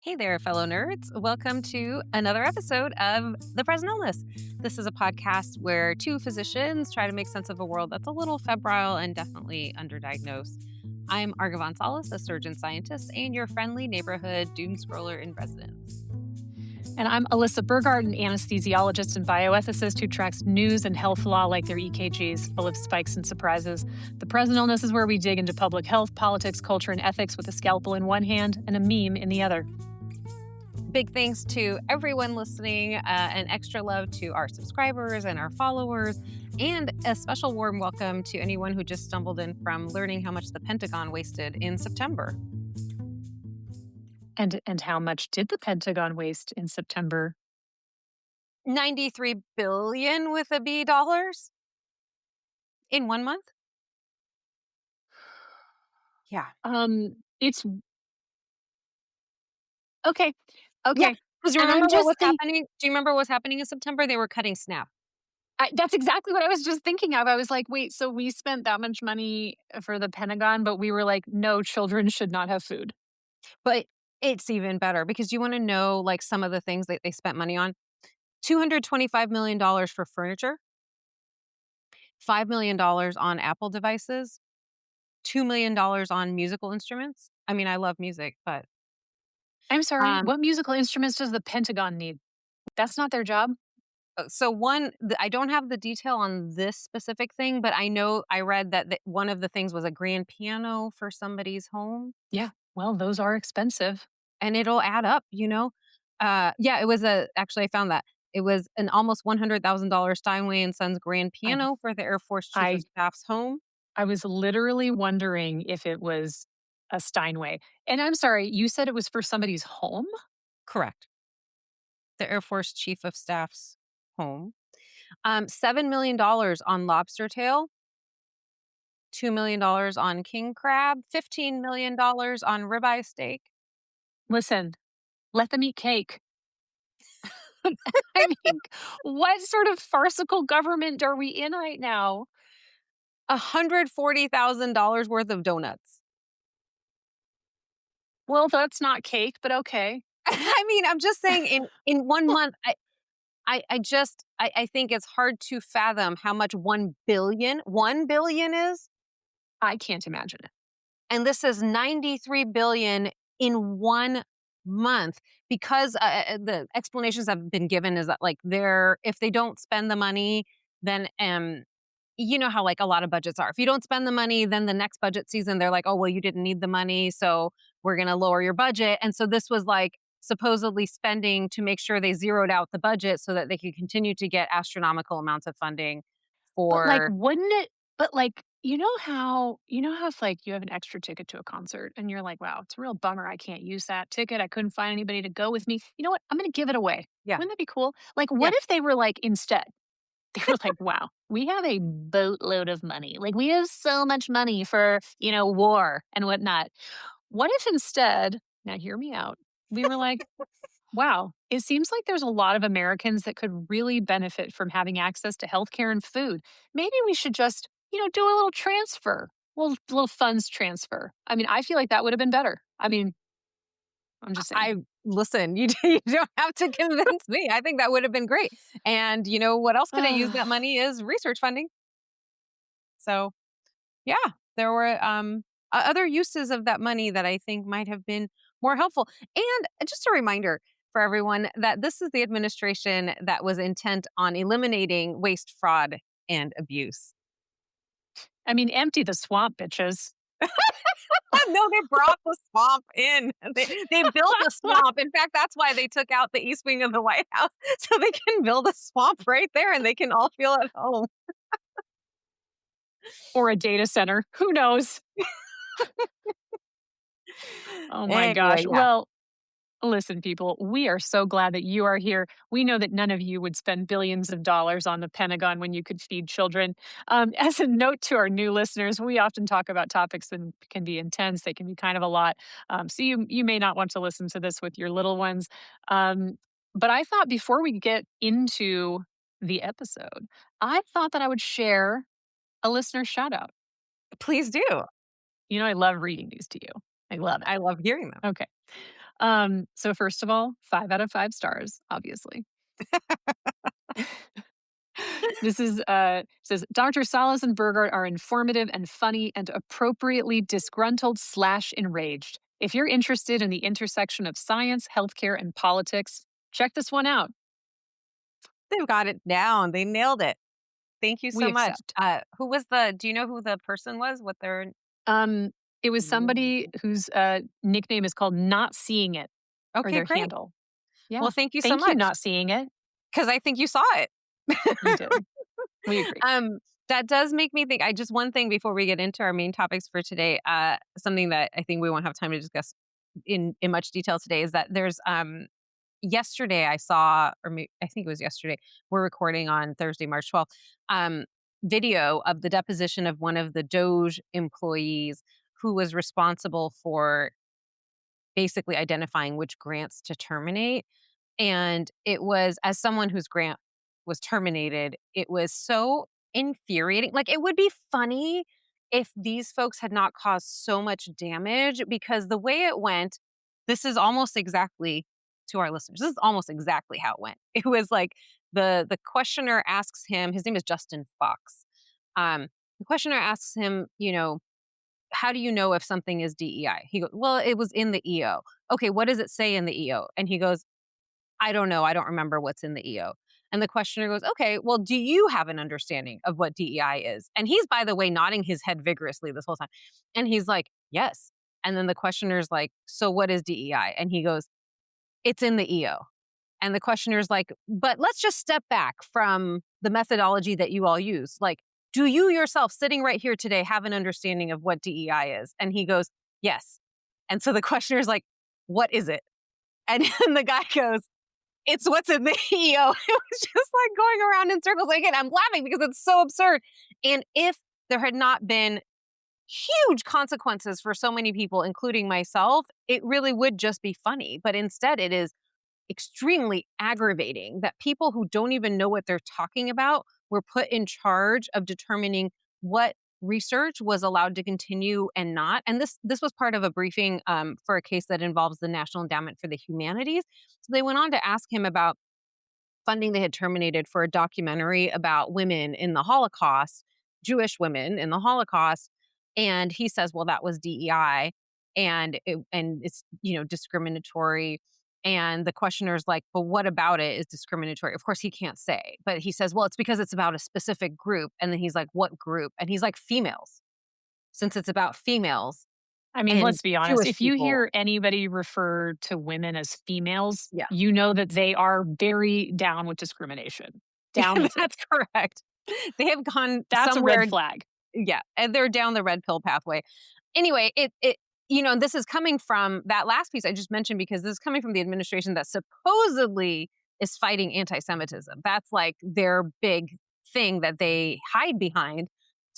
Hey there, fellow nerds. Welcome to another episode of The Present Illness. This is a podcast where two physicians try to make sense of a world that's a little febrile and definitely underdiagnosed. I'm Arghavan Salles, a surgeon scientist, and your friendly neighborhood doom scroller in residence. And I'm Alyssa Burgart, an anesthesiologist and bioethicist who tracks news and health law like their EKGs, full of spikes and surprises. The Present Illness is where we dig into public health, politics, culture, and ethics with a scalpel in one hand and a meme in the other. Big thanks to everyone listening, and extra love to our subscribers and our followers, and a special warm welcome to anyone who just stumbled in from learning how much the Pentagon wasted in September. And how much did the Pentagon waste in September? $93 billion with a B dollars in 1 month. Yeah. It's okay. Yeah, because you And remember I'm just what was think- happening? Do you remember what was happening in September? They were cutting SNAP. That's exactly what I was just thinking of. I was like, wait, so we spent that much money for the Pentagon, but we were like, no, children should not have food. But it's even better because you want to know like some of the things that they spent money on. $225 million for furniture, $5 million on Apple devices, $2 million on musical instruments. I mean, I love music, but I'm sorry, um, what musical instruments does the Pentagon need? That's not their job. so I don't have the detail on this specific thing, but I know I read that one of the things was a grand piano for somebody's home. Yeah, well, those are expensive. And it'll add up, you know? Yeah, it was actually I found that. It was an almost $100,000 Steinway and Sons grand I piano for the Air Force Chief of I Staff's home. I was literally wondering if it was a Steinway. And I'm sorry, you said it was for somebody's home? Correct. The Air Force Chief of Staff's home. $7 million on lobster tail, $2 million on king crab, $15 million on ribeye steak. Listen, let them eat cake. I mean, what sort of farcical government are we in right now? $140,000 worth of donuts. Well, that's not cake, but okay. I mean, I'm just saying in 1 month, I think it's hard to fathom how much 1 billion is. I can't imagine it. And this is 93 billion in 1 month because the explanations have been given is that like if they don't spend the money, then you know how like a lot of budgets are. If you don't spend the money, then the next budget season they're like, oh well, you didn't need the money, so we're going to lower your budget. And so this was like supposedly spending to make sure they zeroed out the budget so that they could continue to get astronomical amounts of funding But like, for. wouldn't it? But like, you know how if like you have an extra ticket to a concert and you're like, wow, it's a real bummer I can't use that ticket. I couldn't find anybody to go with me. You know what? I'm going to give it away. Yeah. Wouldn't that be cool? Like, Yeah. what if they were like instead? They were like, wow, we have a boatload of money. Like, we have so much money for, war and whatnot. What if instead, now hear me out, we were like, wow, it seems like there's a lot of Americans that could really benefit from having access to healthcare and food. Maybe we should just, do a little transfer, little funds transfer. I mean, I feel like that would have been better. I mean, I'm just saying. Listen, you don't have to convince me. I think that would have been great. And you know what else could I use that money is research funding. So, yeah, there were other uses of that money that I think might have been more helpful. And just a reminder for everyone that this is the administration that was intent on eliminating waste, fraud, and abuse. I mean, empty the swamp, bitches. No, they brought the swamp in. They built a swamp. In fact, that's why they took out the east wing of the White House, so they can build a swamp right there and they can all feel at home. Or a data center. Who knows? Oh my Anyway, gosh. yeah. Well, listen, people, we are so glad that you are here. We know that none of you would spend billions of dollars on the Pentagon when you could feed children. As a note to our new listeners, we often talk about topics that can be intense. They can be kind of a lot. So you may not want to listen to this with your little ones. But I thought before we get into the episode, I thought that I would share a listener shout out. Please do. I love reading these to you. I love it. I love hearing them. Okay. So first of all, 5 out of 5 stars, obviously. This is says Dr. Salles and Burgart are informative and funny and appropriately disgruntled slash enraged. If you're interested in the intersection of science, healthcare, and politics, check this one out. They've got it down. They nailed it. Thank you We so much. accept. Who was the do you know who the person was? What their Um, it was name? somebody whose nickname is called Not Seeing It, or Okay, their great. handle. Yeah. Well, thank you so Thank you, much Not Seeing It. because I think you saw it. You did. We agree. That does make me think. I just one thing before we get into our main topics for today. Something that I think we won't have time to discuss in much detail today is that there's yesterday I saw, I think it was yesterday. We're recording on Thursday, March 12th. Um, Video of the deposition of one of the DOGE employees who was responsible for basically identifying which grants to terminate. And it was, as someone whose grant was terminated, it was so infuriating. Like, it would be funny if these folks had not caused so much damage because the way it went, this is almost exactly to our listeners. This is almost exactly how it went. It was like the questioner asks him, his name is Justin Fox. Um, the questioner asks him, how do you know if something is DEI? He goes, well, it was in the EO. Okay, what does it say in the EO? And he goes, I don't know. I don't remember what's in the EO. And the questioner goes, okay, well, do you have an understanding of what DEI is? And he's, by the way, nodding his head vigorously this whole time. And he's like, yes. And then the questioner's like, so what is DEI? And he goes, it's in the EO. And the questioner's like, but let's just step back from the methodology that you all use. Like, do you yourself sitting right here today have an understanding of what DEI is? And he goes, yes. And so the questioner's like, what is it? And then the guy goes, it's what's in the EO. It was just like going around in circles. Again, I'm laughing because it's so absurd. And if there had not been huge consequences for so many people, including myself, it really would just be funny. But instead, it is extremely aggravating that people who don't even know what they're talking about were put in charge of determining what research was allowed to continue and not. And this was part of a briefing for a case that involves the National Endowment for the Humanities. So they went on to ask him about funding they had terminated for a documentary about women in the Holocaust, Jewish women in the Holocaust. And he says, well, that was DEI and it's, discriminatory. And the questioner's like, but what about it is discriminatory? Of course, he can't say, but he says, well, it's because it's about a specific group. And then he's like, what group? And he's like, females, since it's about females I mean, and let's be honest. Jewish If you people. hear anybody refer to women as females, Yeah, you know that they are very down with discrimination. Down with it. that's correct. They have gone That's a somewhere. red flag. Yeah, and they're down the red pill pathway. Anyway, this is coming from that last piece I just mentioned because this is coming from the administration that supposedly is fighting anti-Semitism. That's like their big thing that they hide behind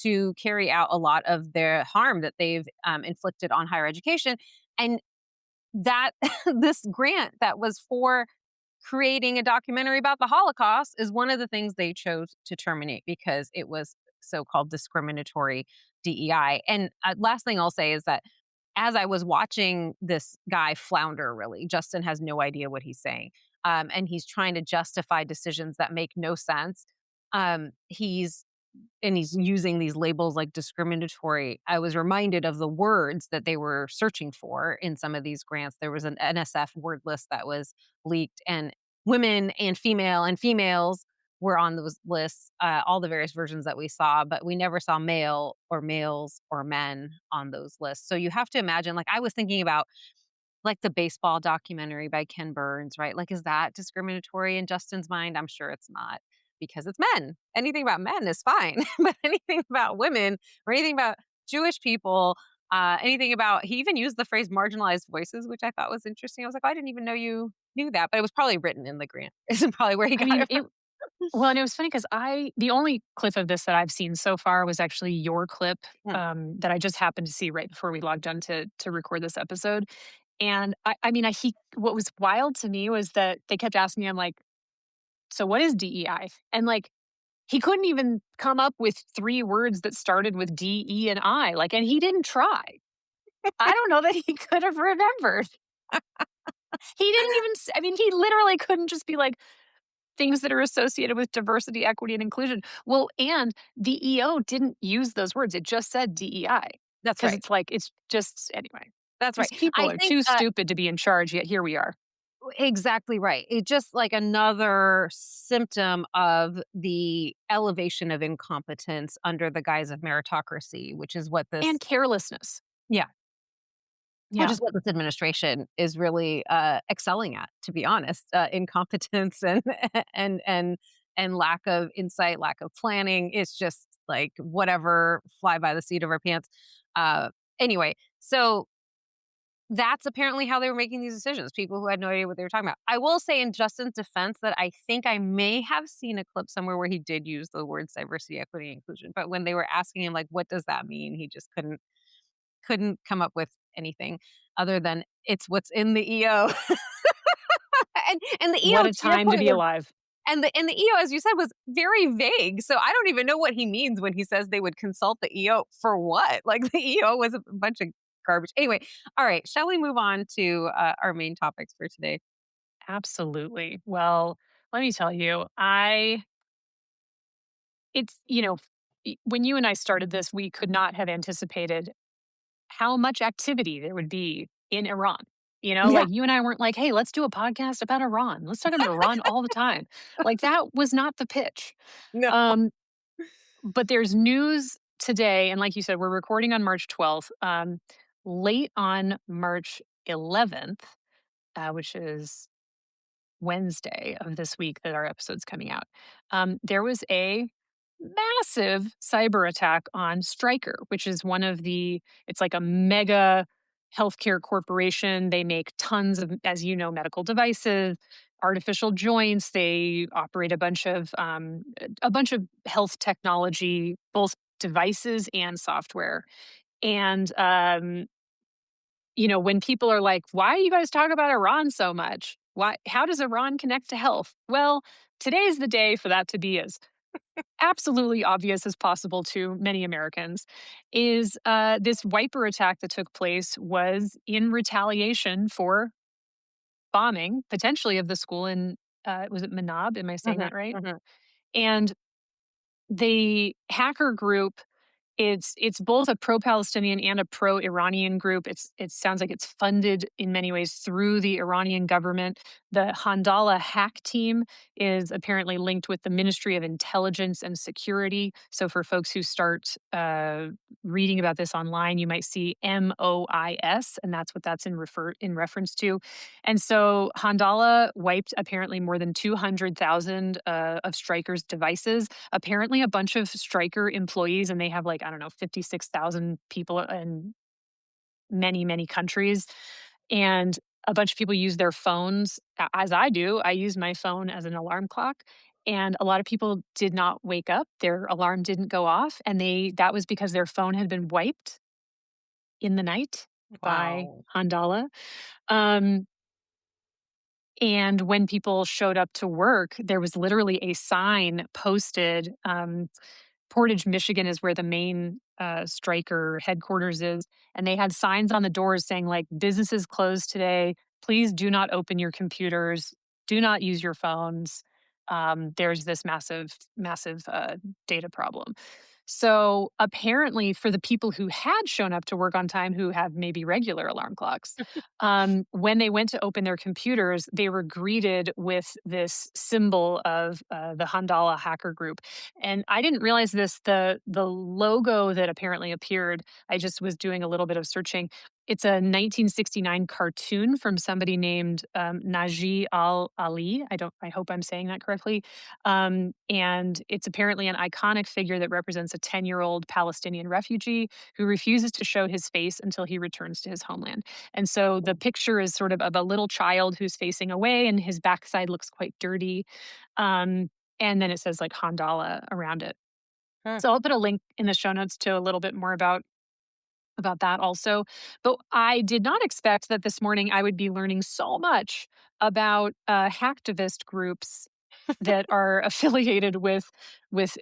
to carry out a lot of their harm that they've inflicted on higher education. And that this grant that was for creating a documentary about the Holocaust is one of the things they chose to terminate because it was so-called discriminatory DEI. And last thing I'll say is that as I was watching this guy flounder, really, Justin has no idea what he's saying, and he's trying to justify decisions that make no sense. He's using these labels like discriminatory. I was reminded of the words that they were searching for in some of these grants. There was an NSF word list that was leaked, and women and females were on those lists, all the various versions that we saw, but we never saw male or males or men on those lists. So you have to imagine, like, I was thinking about like the baseball documentary by Ken Burns, right? Like, is that discriminatory in Justin's mind? I'm sure it's not because it's men. Anything about men is fine, but anything about women or anything about Jewish people, anything about, he even used the phrase marginalized voices, which I thought was interesting. I was like, oh, I didn't even know you knew that, but it was probably written in the grant. Isn't probably where he I got mean, it from. well, and it was funny because the only clip of this that I've seen so far was actually your clip Mm. that I just happened to see right before we logged on to record this episode. And what was wild to me was that they kept asking him, like, so what is DEI? And like, he couldn't even come up with 3 words that started with D, E, and I. Like, and he didn't try. I don't know that he could have remembered. He didn't even I mean, he literally couldn't just be like, things that are associated with diversity, equity, and inclusion. Well, and the EO didn't use those words. It just said DEI That's because right. it's like, it's just, anyway, That's right. these people I are think too stupid to be in charge, yet here we are. exactly right. It's just like another symptom of the elevation of incompetence under the guise of meritocracy, which is what this And carelessness. yeah, which Yeah. is what this administration is really excelling at, to be honest. Incompetence and and and and lack of insight, lack of planning. It's just like whatever, fly by the seat of our pants. Uh, anyway, so that's apparently how they were making these decisions, people who had no idea what they were talking about. I will say in Justin's defense that I think I may have seen a clip somewhere where he did use the words diversity, equity, and inclusion, but when they were asking him, like, "What does that mean?" He just couldn't come up with anything other than, "It's what's in the EO." And the EO, What a to your time to point, be was alive. and the EO, as you said, was very vague, so I don't even know what he means when he says they would consult the EO for what? Like, the EO was a bunch of garbage. Anyway, all right, shall we move on to, our main topics for today? Absolutely. Well, let me tell you, it's, when you and I started this, we could not have anticipated how much activity there would be in Iran. Yeah. Like you and I weren't like, hey, let's do a podcast about Iran. Let's talk about Iran all the time. Like that was not the pitch. No. Um, but there's news today. And like you said, we're recording on March 12th. Late on March 11th, which is Wednesday of this week that our episode's coming out, there was a massive cyber attack on Stryker, which is it's like a mega healthcare corporation. They make tons of, as you know, medical devices, artificial joints. They operate a bunch of health technology, both devices and software. And when people are like, why do you guys talk about Iran so much? Why, how does Iran connect to health? Well, today's the day for that to be as absolutely obvious as possible to many Americans. Is this wiper attack that took place was in retaliation for bombing, potentially of the school in, was it Manab? Am I saying Mhm, that right? mhm. And the hacker group, it's both a pro-Palestinian and a pro-Iranian group. It sounds like it's funded in many ways through the Iranian government. The Handala Hack team is apparently linked with the Ministry of Intelligence and Security. So for folks who start reading about this online, you might see MOIS, and that's what that's in reference to. And so Handala wiped apparently more than 200,000 of Stryker's devices. Apparently, a bunch of Stryker employees, and they have like, I don't know, 56,000 people in many, many countries. And a bunch of people use their phones, as I do. I use my phone as an alarm clock. And a lot of people did not wake up. Their alarm didn't go off. And that was because their phone had been wiped in the night by Wow. Handala. Um, and when people showed up to work, there was literally a sign posted. Portage, Michigan is where the main Stryker headquarters is. And they had signs on the doors saying, like, businesses closed today. Please do not open your computers. Do not use your phones. There's this massive, massive data problem. So apparently, for the people who had shown up to work on time, who have maybe regular alarm clocks, when they went to open their computers, they were greeted with this symbol of the Handala hacker group. And I didn't realize this. The logo that apparently appeared, I just was doing a little bit of searching. It's a 1969 cartoon from somebody named Naji Al Ali. I hope I'm saying that correctly. And it's apparently an iconic figure that represents a 10-year-old Palestinian refugee who refuses to show his face until he returns to his homeland. And so the picture is sort of a little child who's facing away, and his backside looks quite dirty. Um, and then it says like Handala around it. Huh. So I'll put a link in the show notes to a little bit more about that also. But I did not expect that this morning I would be learning so much about hacktivist groups that are affiliated with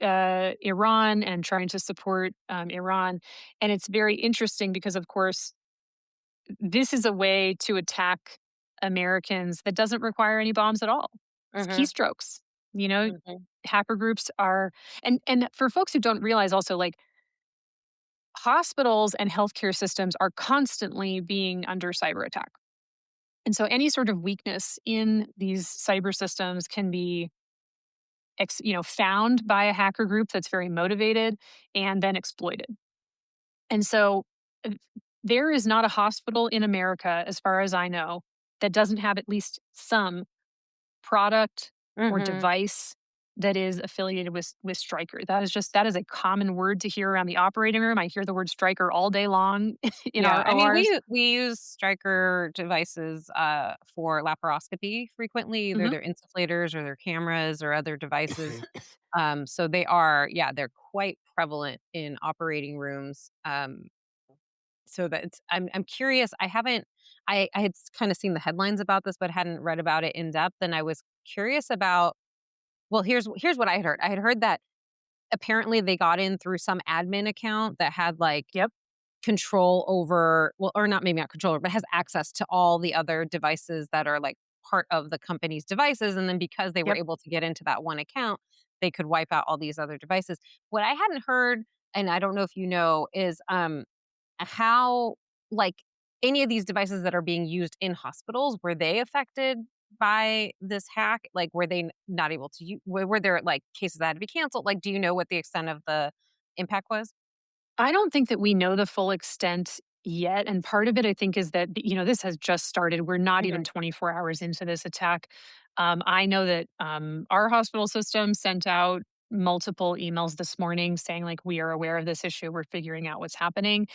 Iran and trying to support Iran. And it's very interesting because, of course, this is a way to attack Americans that doesn't require any bombs at all. It's Mhm. keystrokes. You know, Mhm. hacker groups are and for folks who don't realize also, like, hospitals and healthcare systems are constantly being under cyber attack. And so any sort of weakness in these cyber systems can be found by a hacker group that's very motivated and then exploited. And so uh, there is not a hospital in America, as far as I know, that doesn't have at least some product or Mhm. device that is affiliated with Stryker. That is a common word to hear around the operating room. I hear the word Stryker all day long in Yeah, our I mean, ORs. we use Stryker devices, for laparoscopy frequently, either Mhm. their insufflators or their cameras or other devices. So they are, yeah, they're quite prevalent in operating rooms. So that's I'm curious. I had kind of seen the headlines about this, but hadn't read about it in depth. And I was curious about. Well, here's what I had heard. I had heard that apparently they got in through some admin account that had like Yep, control over, well, or not, maybe not control, but has access to all the other devices that are like part of the company's devices. And then because they were yep. able to get into that one account, they could wipe out all these other devices. What I hadn't heard, and I don't know if you know, is how, like, any of these devices that are being used in hospitals, were they affected by this hack? Like, were they not able to use, were there like cases that had to be canceled? Like, do you know what the extent of the impact was? I don't think that we know the full extent yet. And part of it, I think, is that, this has just started. We're not Mhm. even 24 hours into this attack. I know that our hospital system sent out multiple emails this morning saying, like, we are aware of this issue. We're figuring out what's happening.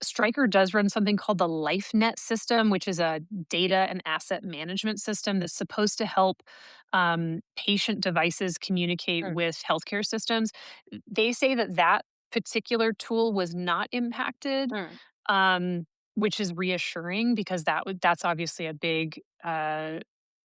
Stryker does run something called the LifeNet system, which is a data and asset management system that's supposed to help patient devices communicate Mm, with healthcare systems. They say that particular tool was not impacted, mm, um, which is reassuring because that's obviously a big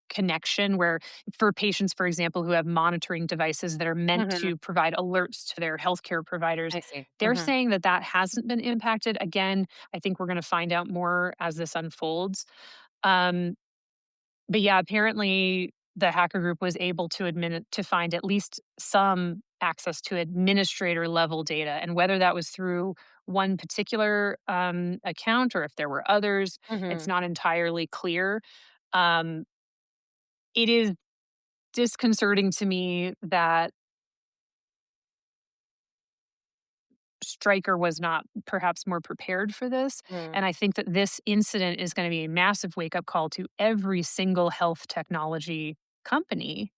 connection where for patients, for example, who have monitoring devices that are meant mhm. to provide alerts to their healthcare providers, I see. they're Mhm, saying that hasn't been impacted. Again, I think we're going to find out more as this unfolds. Um, but yeah, apparently the hacker group was able to find at least some access to administrator level data, and whether that was through one particular account or if there were others, it's mhm, not entirely clear. Um, it is disconcerting to me that Stryker was not perhaps more prepared for this. mm. And I think that this incident is going to be a massive wake up call to every single health technology company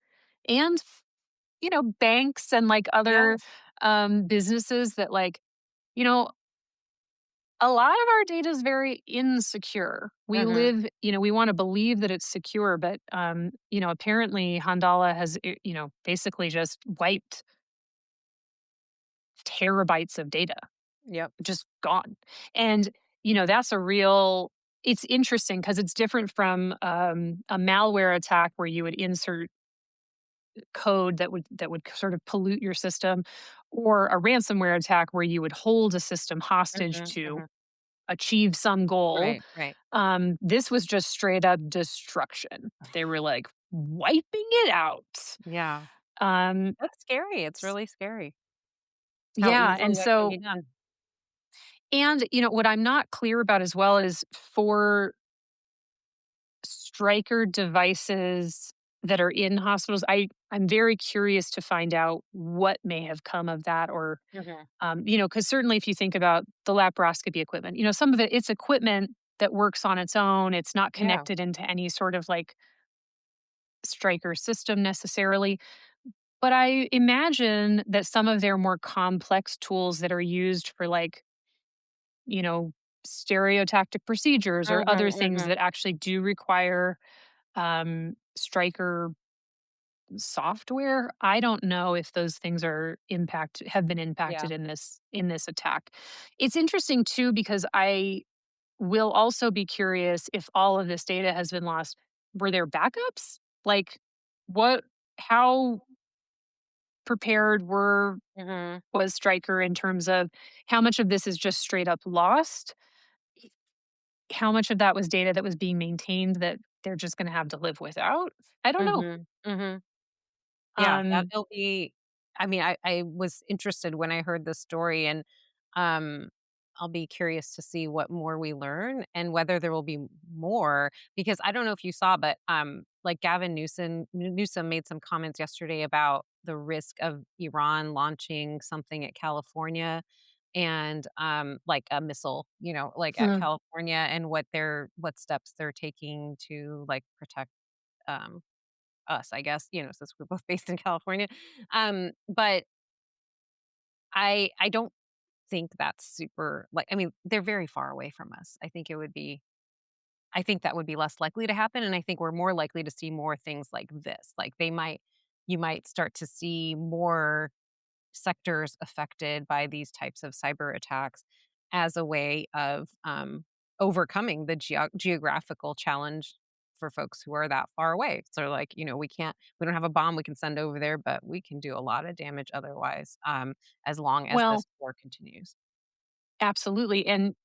and banks and like other Yes. businesses that, like, you know, a lot of our data is very insecure. We Mhm. live, we want to believe that it's secure, but apparently Handala has, basically just wiped terabytes of data, Yep. just gone. And, that's a real, it's interesting because it's different from a malware attack where you would insert code that would sort of pollute your system, or a ransomware attack where you would hold a system hostage Mhm, to mhm. achieve some goal. Right, right. This was just straight up destruction. They were like wiping it out. Yeah. Um, That's scary. It's s- really scary how yeah, easily and that can so be done. what I'm not clear about as well is for striker devices that are in hospitals. I'm very curious to find out what may have come of that, or Mhm. because certainly if you think about the laparoscopy equipment, some of it's equipment that works on its own. It's not Yeah. connected into any sort of like striker system necessarily. But I imagine that some of their more complex tools that are used for, like, you know, stereotactic procedures or Mhm, other things mhm. that actually do require striker software. I don't know if those things have been Yeah. impacted in this attack. It's interesting too because I will also be curious if all of this data has been lost. Were there backups? Like, what how prepared Mhm. was Stryker in terms of how much of this is just straight up lost? How much of that was data that was being maintained that they're just gonna have to live without? I don't know. Mhm, mhm. Yeah, that Um, it'll be I mean, I was interested when I heard the story, and, um, I'll be curious to see what more we learn and whether there will be more, because I don't know if you saw, but, like, Gavin Newsom made some comments yesterday about the risk of Iran launching something at California and, like a missile, like, at huh. California, and what steps they're taking to, like, protect, um us, I guess, since we're both based in California. But I don't think that's super, like, I mean, they're very far away from us. I think that would be less likely to happen, and I think we're more likely to see more things like this. Like, you might start to see more sectors affected by these types of cyber attacks as a way of, overcoming the geographical challenge for folks who are that far away. So, like, we don't have a bomb we can send over there, but we can do a lot of damage otherwise, as long as Well, this war continues. absolutely, and,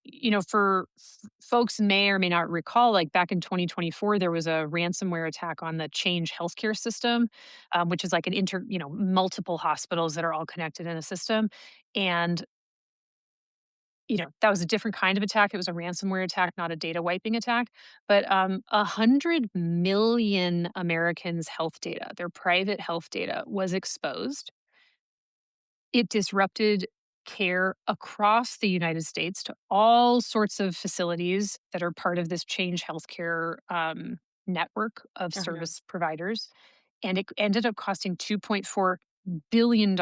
for folks may or may not recall, like, back in 2024, there was a ransomware attack on the Change healthcare system, which is like an multiple hospitals that are all connected in a system, and, that was a different kind of attack. It was a ransomware attack, not a data wiping attack, but, 100 million Americans' health data, their private health data, was exposed. It disrupted care across the United States to all sorts of facilities that are part of this Change Healthcare network of Mhm. service providers. And it ended up costing $2.4 billion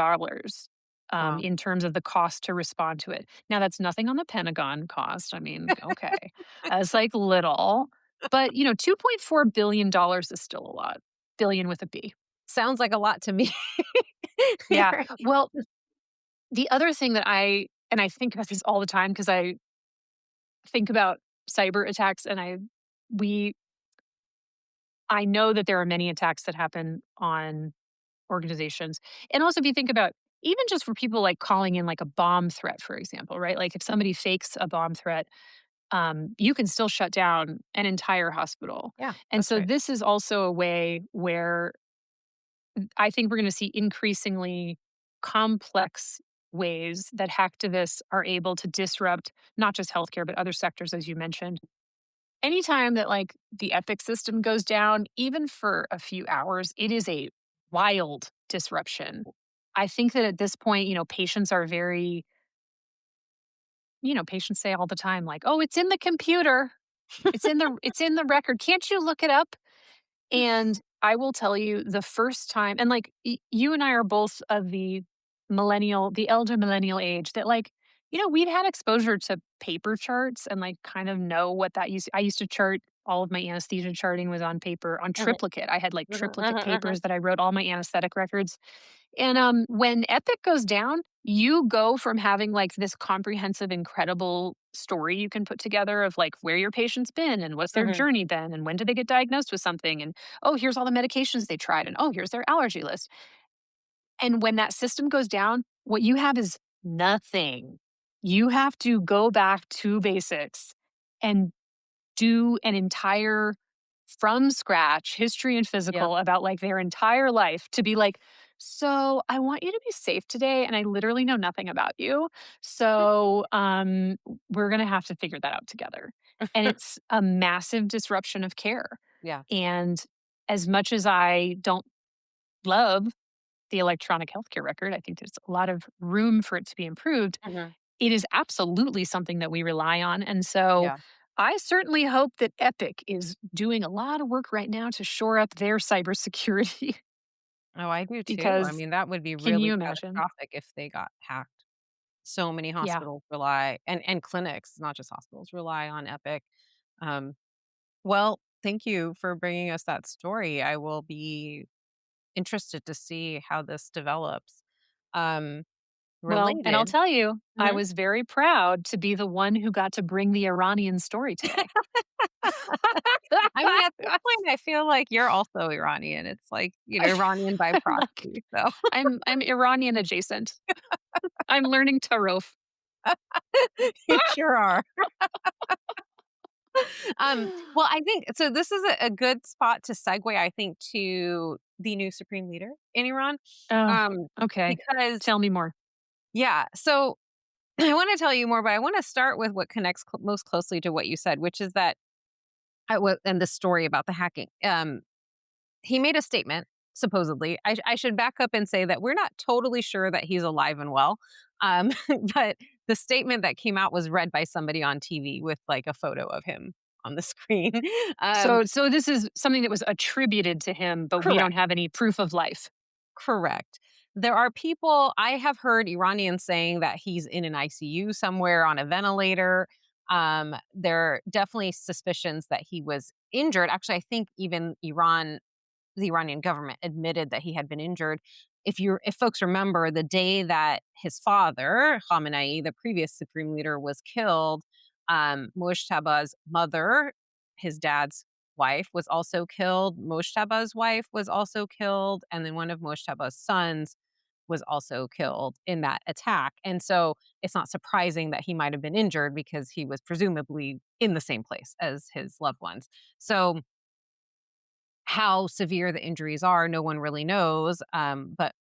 Wow. in terms of the cost to respond to it. Now, that's nothing on the Pentagon cost. I mean, okay, that's like little, but $2.4 billion is still a lot. Billion with a B. Sounds like a lot to me. Yeah. Right. Well, the other thing that I think about this all the time because I think about cyber attacks and we I know that there are many attacks that happen on organizations. And also if you think about even just for people like calling in like a bomb threat, for example, right? Like if somebody fakes a bomb threat, you can still shut down an entire hospital. Yeah, And that's so right. this is also a way where I think we're going to see increasingly complex ways that hacktivists are able to disrupt not just healthcare, but other sectors, as you mentioned. Anytime that like the Epic system goes down, even for a few hours, it is a wild disruption. I think that at this point, patients are very, patients say all the time, like, oh, it's in the computer. It's in the record. Can't you look it up? And I will tell you the first time and, like, you and I are both of the elder millennial age that, like, we've had exposure to paper charts and, like, kind of know what that I used to chart all of my anesthesia charting was on paper, on Mhm, triplicate. I had, like, mhm, triplicate mhm, mhm. papers that I wrote all my anesthetic records. And, when Epic goes down, you go from having, like, this comprehensive, incredible story you can put together of, like, where your patient's been and what's their Mhm. journey been and when did they get diagnosed with something and, "Oh, here's all the medications they tried," and, "Oh, here's their allergy list." And when that system goes down, what you have is nothing. You have to go back to basics and do an entire from scratch history and Yeah. physical about like their entire life to be like, so I want you to be safe today and I literally know nothing about you. So we're going to have to figure that out together. And it's a massive disruption of care. Yeah. And as much as I don't love the electronic healthcare record, I think there's a lot of room for it to be improved. Mhm. It is absolutely something that we rely on, and so Yeah. I certainly hope that Epic is doing a lot of work right now to shore up their cybersecurity Oh, I do too. I because mean, that would be can really you imagine? catastrophic if they got hacked. So many Yeah. hospitals rely, and clinics, not just hospitals, rely on Epic. Um, well, thank you for bringing us that story. I will be interested to see how this develops. Um, Well, and I'll related. tell you, I Mhm. was very proud to be the one who got to bring the Iranian story today. I mean, at this point, I feel like you're also Iranian. It's like, Iranian by Look, proxy. So I'm Iranian adjacent. I'm learning Tarof. you sure are. Well, I think so. This is a good spot to segue, I think, to the new supreme leader in Iran, Oh, um, okay. because Tell me more. yeah. So I want to tell you more, but I want to start with what connects most closely to what you said, which is that and the story about the hacking. He made a statement, supposedly. I should back up and say that we're not totally sure that he's alive and well. Um, but the statement that came out was read by somebody on TV with like a photo of him on the screen. um, So this is something that was attributed to him, but we don't correct. have any proof of life. Correct. There are people, I have heard Iranians saying that he's in an ICU somewhere on a ventilator. There are definitely suspicions that he was injured. Actually, I think even the Iranian government admitted that he had been injured. If folks remember the day that his father, Khamenei, the previous supreme leader, was killed, Mojtaba's mother, his dad's wife, was also killed. Mojtaba's wife was also killed, and then one of Mojtaba's sons was also killed in that attack. And so it's not surprising that he might have been injured because he was presumably in the same place as his loved ones. So how severe the injuries are, no one really knows. But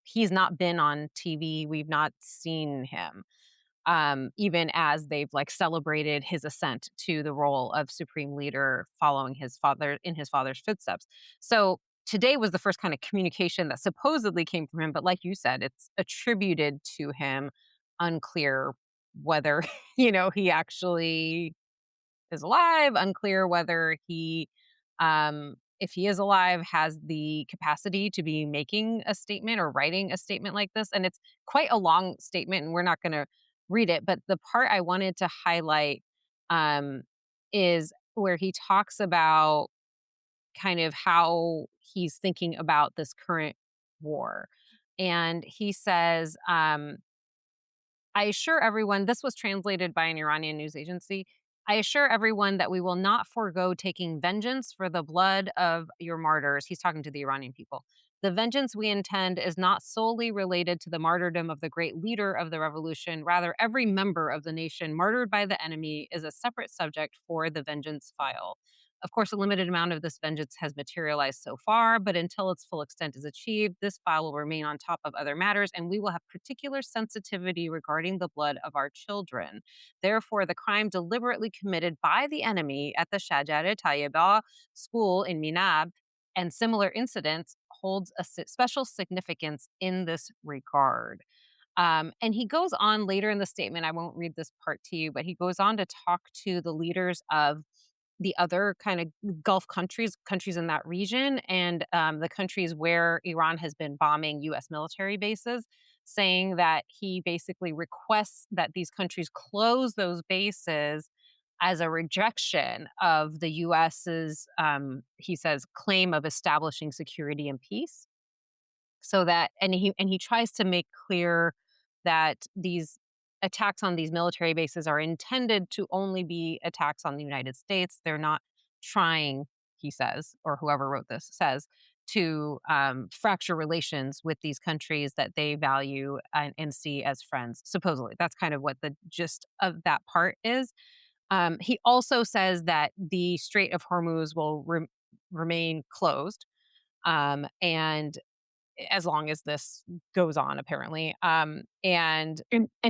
he's not been on TV. We've not seen him, even as they've like celebrated his ascent to the role of supreme leader following his father in his father's footsteps. So today was the first kind of communication that supposedly came from him. But like you said, it's attributed to him. Unclear whether, he actually is alive, unclear whether if he is alive, has the capacity to be making a statement or writing a statement like this. And it's quite a long statement, and we're not going to read it. But the part I wanted to highlight um, is where he talks about kind of how he's thinking about this current war. And he says, I assure everyone, this was translated by an Iranian news agency. I assure everyone that we will not forego taking vengeance for the blood of your martyrs. He's talking to the Iranian people. The vengeance we intend is not solely related to the martyrdom of the great leader of the revolution. Rather, every member of the nation martyred by the enemy is a separate subject for the vengeance file. Of course, a limited amount of this vengeance has materialized so far, but until its full extent is achieved, this file will remain on top of other matters, and we will have particular sensitivity regarding the blood of our children. Therefore, the crime deliberately committed by the enemy at the Shajar Tayyaba school in Minab and similar incidents holds a special significance in this regard. And he goes on later in the statement. I won't read this part to you, but he goes on to talk to the leaders of the other kind of Gulf countries in that region, and the countries where Iran has been bombing U.S. military bases, saying that he basically requests that these countries close those bases as a rejection of the U.S.'s, he says, claim of establishing security and peace. So that and he tries to make clear that these attacks on these military bases are intended to only be attacks on the United States. They're not trying, he says, or whoever wrote this says, to fracture relations with these countries that they value and see as friends. Supposedly, that's kind of what the gist of that part is. He also says that the Strait of Hormuz will remain closed, and as long as this goes on, apparently. And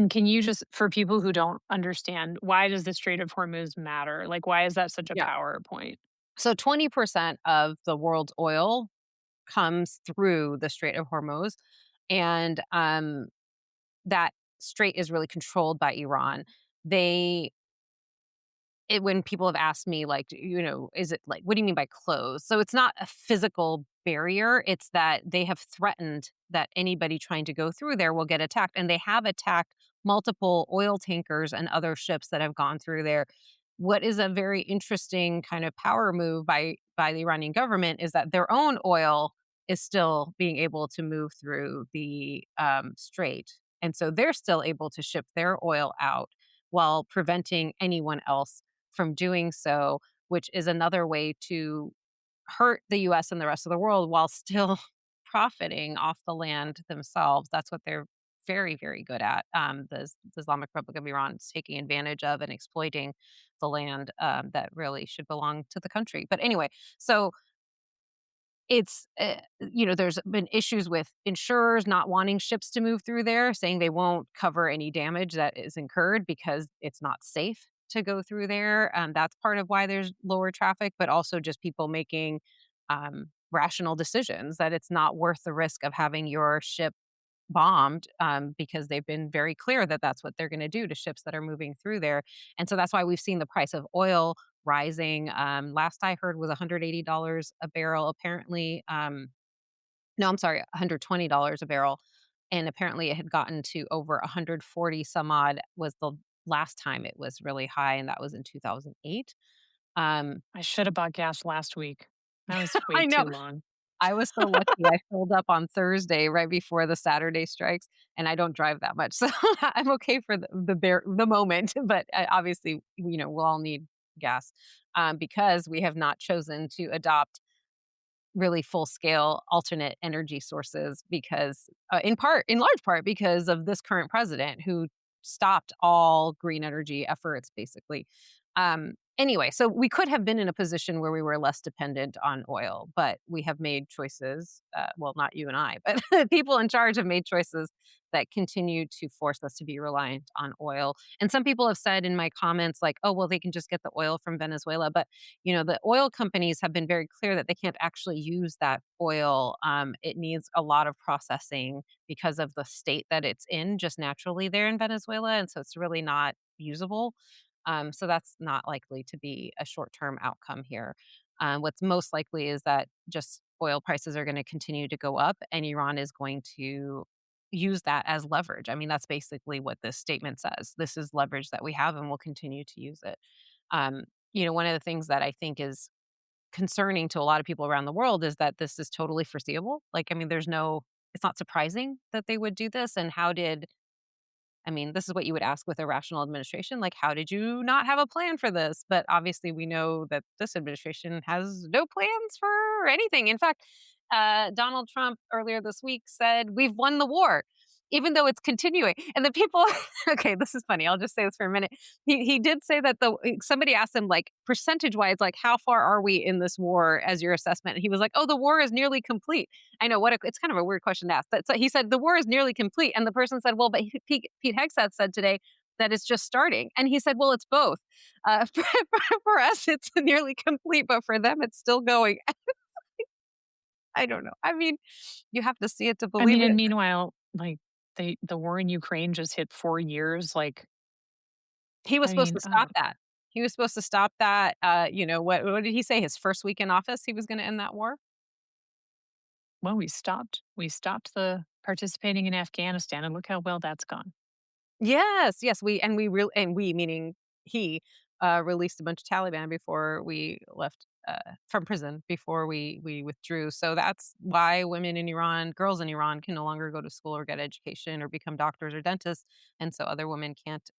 can you just, for people who don't understand, why does the Strait of Hormuz matter? Like, why is that such a Yeah. power point? So 20% of the world's oil comes through the Strait of Hormuz, and that strait is really controlled by Iran. They when people have asked me, like, is it like, what do you mean by closed? So it's not a physical barrier. It's that they have threatened that anybody trying to go through there will get attacked. And they have attacked multiple oil tankers and other ships that have gone through there. What is a very interesting kind of power move by the Iranian government is that their own oil is still being able to move through the strait. And so they're still able to ship their oil out while preventing anyone else from doing so, which is another way to hurt the US and the rest of the world while still profiting off the land themselves. That's what they're very, very good at. The Islamic Republic of Iran is taking advantage of and exploiting the land that really should belong to the country. But anyway, so it's, there's been issues with insurers not wanting ships to move through there, saying they won't cover any damage that is incurred because it's not safe to go through there. That's part of why there's lower traffic, but also just people making rational decisions that it's not worth the risk of having your ship bombed, because they've been very clear that that's what they're going to do to ships that are moving through there. And so that's why we've seen the price of oil rising. Last I heard was $180 a barrel. Apparently, no, I'm sorry, $120 a barrel. And apparently it had gotten to over 140 some odd was the last time it was really high, and that was in 2008. Um, I should have bought gas last week. I was I wait know. too long. I was so lucky. I filled up on Thursday right before the Saturday strikes, and I don't drive that much, so I'm okay for the moment. But obviously, we'll all need gas, because we have not chosen to adopt really full scale alternate energy sources because, in large part, because of this current president who stopped all green energy efforts, basically. Anyway, so we could have been in a position where we were less dependent on oil, but we have made choices. Well, not you and I, but people in charge have made choices that continue to force us to be reliant on oil. And some people have said in my comments, like, oh, well, they can just get the oil from Venezuela. But the oil companies have been very clear that they can't actually use that oil. It needs a lot of processing because of the state that it's in just naturally there in Venezuela. And so it's really not usable. So that's not likely to be a short term outcome here. What's most likely is that just oil prices are going to continue to go up, and Iran is going to use that as leverage. I mean, that's basically what this statement says. This is leverage that we have, and we'll continue to use it. One of the things that I think is concerning to a lot of people around the world is that this is totally foreseeable. Like, I mean, it's not surprising that they would do this. And this is what you would ask with a rational administration. Like, how did you not have a plan for this? But obviously, we know that this administration has no plans for anything. In fact, Donald Trump earlier this week said, we've won the war, even though it's continuing. And the people, okay, this is funny. I'll just say this for a minute. He did say that somebody asked him, like, percentage wise, like, how far are we in this war as your assessment? And he was like, oh, the war is nearly complete. I know it's kind of a weird question to ask. But so he said the war is nearly complete, and the person said, "Well, but Pete Hegseth said today that it's just starting," and he said, "Well, it's both. For us, it's nearly complete, but for them, it's still going." I don't know. I mean, you have to see it to I believe mean, and it. meanwhile, like the war in Ukraine just hit 4 years. Like, He was I supposed mean, to stop that. He was supposed to stop that. What did he say? His first week in office, he was going to end that war. well, we stopped the participating in Afghanistan, and look how well that's gone. Yes, yes, we meaning he, released a bunch of Taliban before we left, from prison, before we withdrew. So that's why women in Iran, girls in Iran, can no longer go to school or get education or become doctors or dentists, and so other women can't,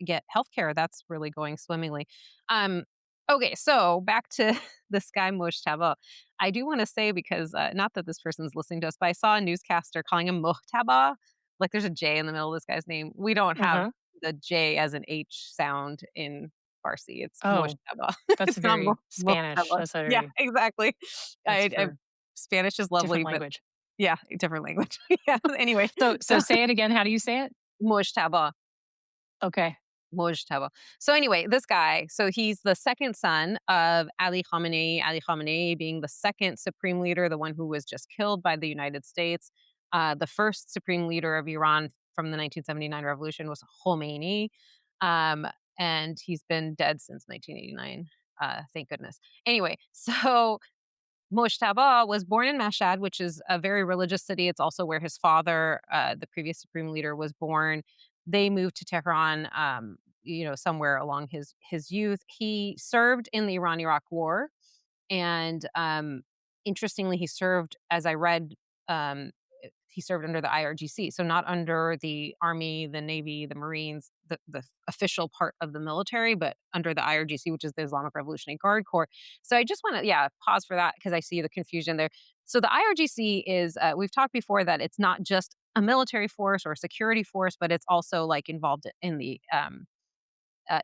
get healthcare. That's really going swimmingly. Um, okay, so back to this guy Mojtaba. I do wanna say because, not that this person's listening to us, but I saw a newscaster calling him Mojtaba, like, there's a J in the middle of this guy's name. We don't have Uh-huh. the J as an H sound in Farsi. It's Oh, Mojtaba. that's It's not very Spanish. Mojtaba. That's a Yeah, very exactly. that's I for Spanish is different lovely, but language. yeah, different language. Yeah, anyway, So so say it again. How do you say it? Mojtaba. Okay. Mojtaba. So anyway, this guy, so he's the second son of Ali Khamenei being the second supreme leader, the one who was just killed by the United States. The first supreme leader of Iran from the 1979 revolution was Khomeini. Um, and he's been dead since 1989. Thank goodness. Anyway, so Mojtaba was born in Mashhad, which is a very religious city. It's also where his father, the previous supreme leader, was born. They moved to Tehran, somewhere along his youth. He served in the Iran-Iraq War, and interestingly, he served, as I read, um, he served under the IRGC, so not under the Army, the Navy, the Marines, the official part of the military, but under the IRGC, which is the Islamic Revolutionary Guard Corps. So I just want to, yeah, pause for that because I see the confusion there. So the IRGC is, we've talked before that it's not just a military force or a security force, but it's also like involved in the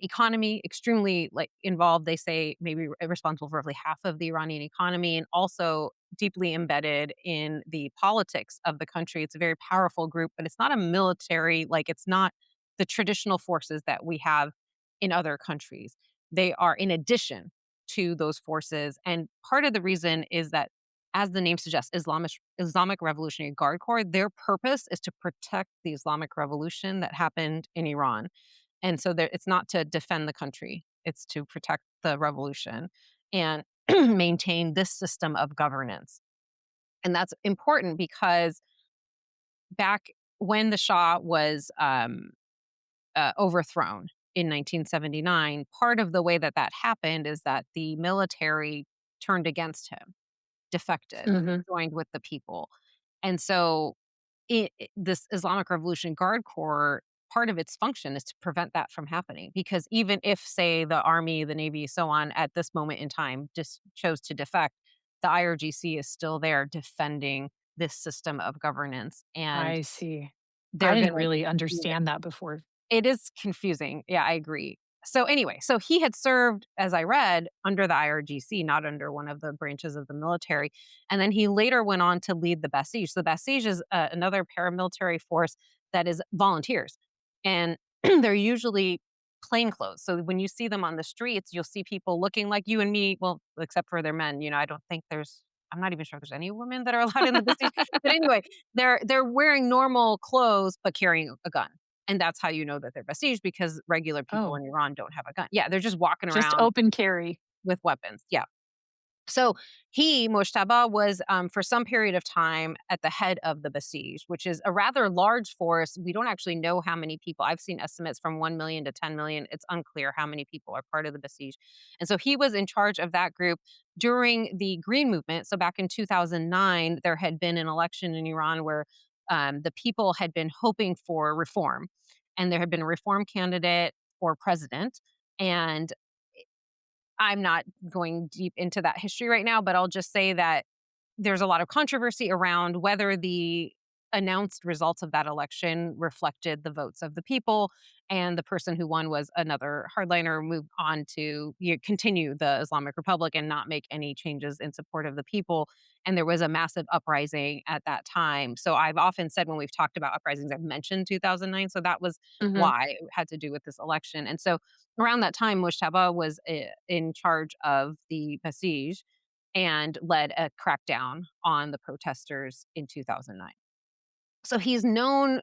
economy, extremely like involved. They say maybe responsible for roughly half of the Iranian economy, and also deeply embedded in the politics of the country. It's a very powerful group, but it's not a military, like it's not the traditional forces that we have in other countries. They are in addition to those forces. And part of the reason is that, as the name suggests, Islamic Revolutionary Guard Corps, their purpose is to protect the Islamic Revolution that happened in Iran. And so it's not to defend the country, it's to protect the revolution and maintain this system of governance. And that's important because back when the Shah was overthrown in 1979, part of the way that that happened is that the military turned against him, defected, Mhm. joined with the people. And so this Islamic Revolution Guard Corps, part of its function is to prevent that from happening. Because even if, say, the Army, the Navy, so on, at this moment in time just chose to defect, the IRGC is still there defending this system of governance. And I see. I they're going didn't to really do understand that before. it is confusing. Yeah, I agree. So anyway, so he had served, as I read, under the IRGC, not under one of the branches of the military. And then he later went on to lead the Basij. So the Basij is another paramilitary force that is volunteers. And they're usually plainclothes. So when you see them on the streets, you'll see people looking like you and me, well, except for their men. I don't think I'm not even sure if there's any women that are allowed in the Basij. But anyway, they're wearing normal clothes, but carrying a gun. And that's how you know that they're besieged because regular people Oh, in Iran don't have a gun. Yeah, they're just walking just around open carry. with weapons. Yeah. So Mojtaba, was for some period of time at the head of the Basij, which is a rather large force. We don't actually know how many people. I've seen estimates from 1 million to 10 million. It's unclear how many people are part of the Basij. And so he was in charge of that group during the Green Movement. So back in 2009, there had been an election in Iran where the people had been hoping for reform, and there had been a reform candidate for president. And I'm not going deep into that history right now, but I'll just say that there's a lot of controversy around whether the announced results of that election reflected the votes of the people. And the person who won was another hardliner, moved on to continue the Islamic Republic and not make any changes in support of the people. And there was a massive uprising at that time. So I've often said when we've talked about uprisings, I've mentioned 2009. So that was Mhm. why it had to do with this election. And so around that time, Mojtaba was in charge of the Basij and led a crackdown on the protesters in 2009. So he's known.